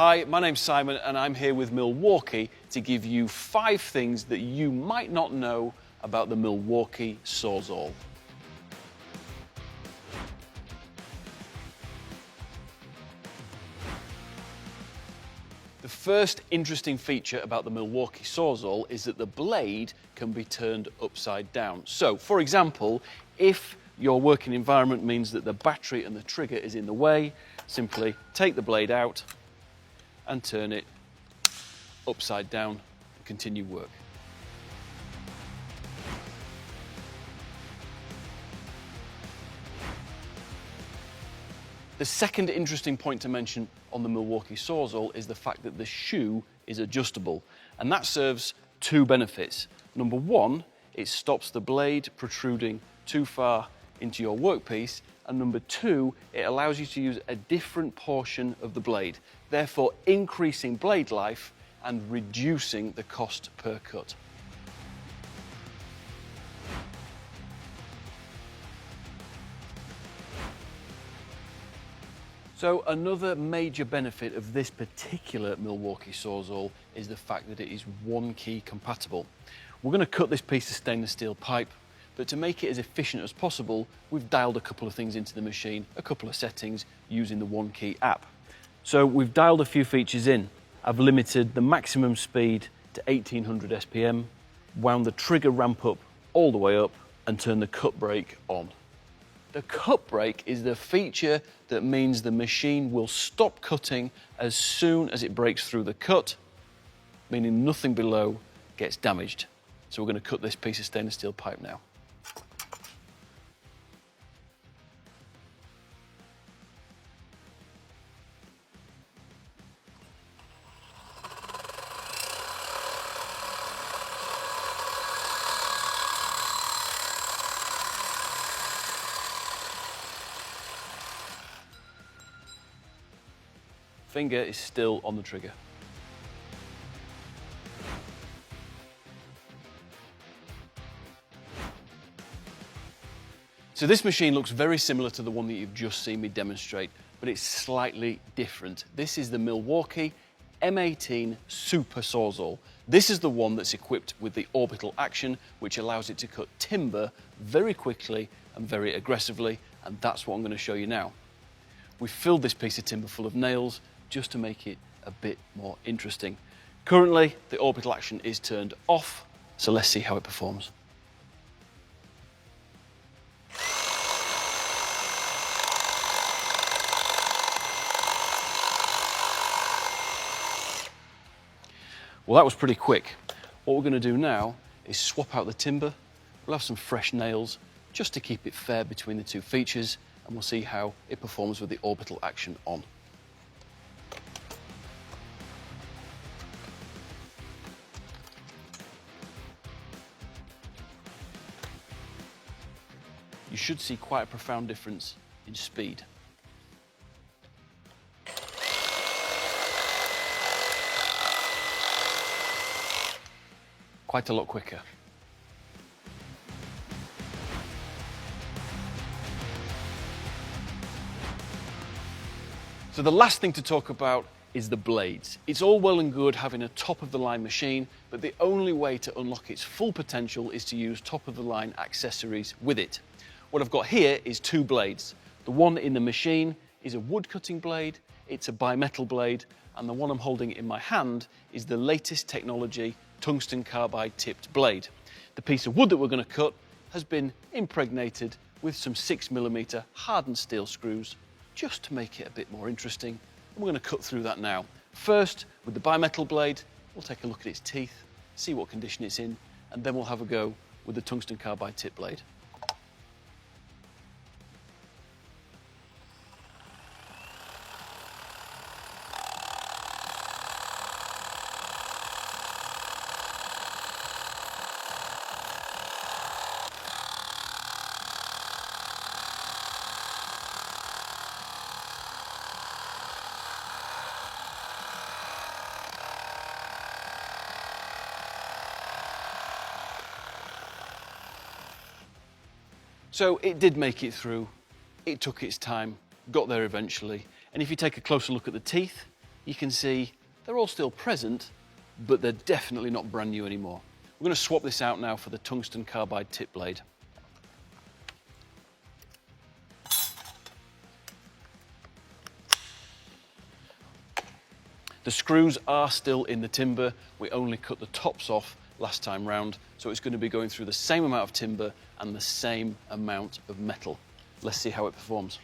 Hi, my name's Simon and I'm here with Milwaukee to give you 5 things that you might not know about the Milwaukee Sawzall. The first interesting feature about the Milwaukee Sawzall is that the blade can be turned upside down. So, for example, if your working environment means that the battery and the trigger is in the way, simply take the blade out and turn it upside down and continue work. The second interesting point to mention on the Milwaukee Sawzall is the fact that the shoe is adjustable, and that serves 2 benefits. Number 1, it stops the blade protruding too far into your workpiece, and number 2, it allows you to use a different portion of the blade, therefore increasing blade life and reducing the cost per cut. So another major benefit of this particular Milwaukee Sawzall is the fact that it is one-key compatible. We're going to cut this piece of stainless steel pipe, but to make it as efficient as possible, we've dialed a couple of things into the machine, a couple of settings using the one-key app. So we've dialed a few features in. I've limited the maximum speed to 1800 SPM, wound the trigger ramp up all the way up, and turned the cut brake on. The cut brake is the feature that means the machine will stop cutting as soon as it breaks through the cut, meaning nothing below gets damaged. So we're going to cut this piece of stainless steel pipe now. Finger is still on the trigger. So this machine looks very similar to the one that you've just seen me demonstrate, but it's slightly different. This is the Milwaukee M18 Super Sawzall. This is the one that's equipped with the orbital action, which allows it to cut timber very quickly and very aggressively, and that's what I'm going to show you now. We've filled this piece of timber full of nails just to make it a bit more interesting. Currently, the orbital action is turned off, so let's see how it performs. Well, that was pretty quick. What we're going to do now is swap out the timber. We'll have some fresh nails just to keep it fair between the 2 features, and we'll see how it performs with the orbital action on. You should see quite a profound difference in speed. Quite a lot quicker. So the last thing to talk about is the blades. It's all well and good having a top-of-the-line machine, but the only way to unlock its full potential is to use top-of-the-line accessories with it. What I've got here is 2 blades. The one in the machine is a wood-cutting blade, it's a bimetal blade, and the one I'm holding in my hand is the latest technology tungsten carbide tipped blade. The piece of wood that we're going to cut has been impregnated with some 6mm hardened steel screws just to make it a bit more interesting, and we're going to cut through that now. First, with the bimetal blade, we'll take a look at its teeth, see what condition it's in, and then we'll have a go with the tungsten carbide tip blade. So it did make it through, it took its time, got there eventually, and if you take a closer look at the teeth, you can see they're all still present, but they're definitely not brand new anymore. We're going to swap this out now for the tungsten carbide tip blade. The screws are still in the timber. We only cut the tops off last time round, so it's going to be going through the same amount of timber and the same amount of metal. Let's see how it performs.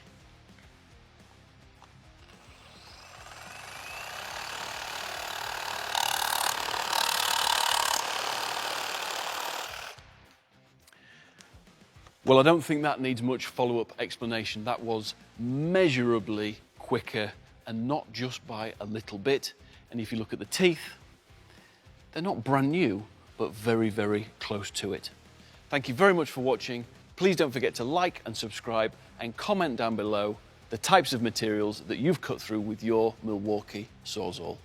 Well, I don't think that needs much follow-up explanation. That was measurably quicker, and not just by a little bit. And if you look at the teeth, they're not brand new, but very, very close to it. Thank you very much for watching. Please don't forget to like and subscribe and comment down below the types of materials that you've cut through with your Milwaukee Sawzall.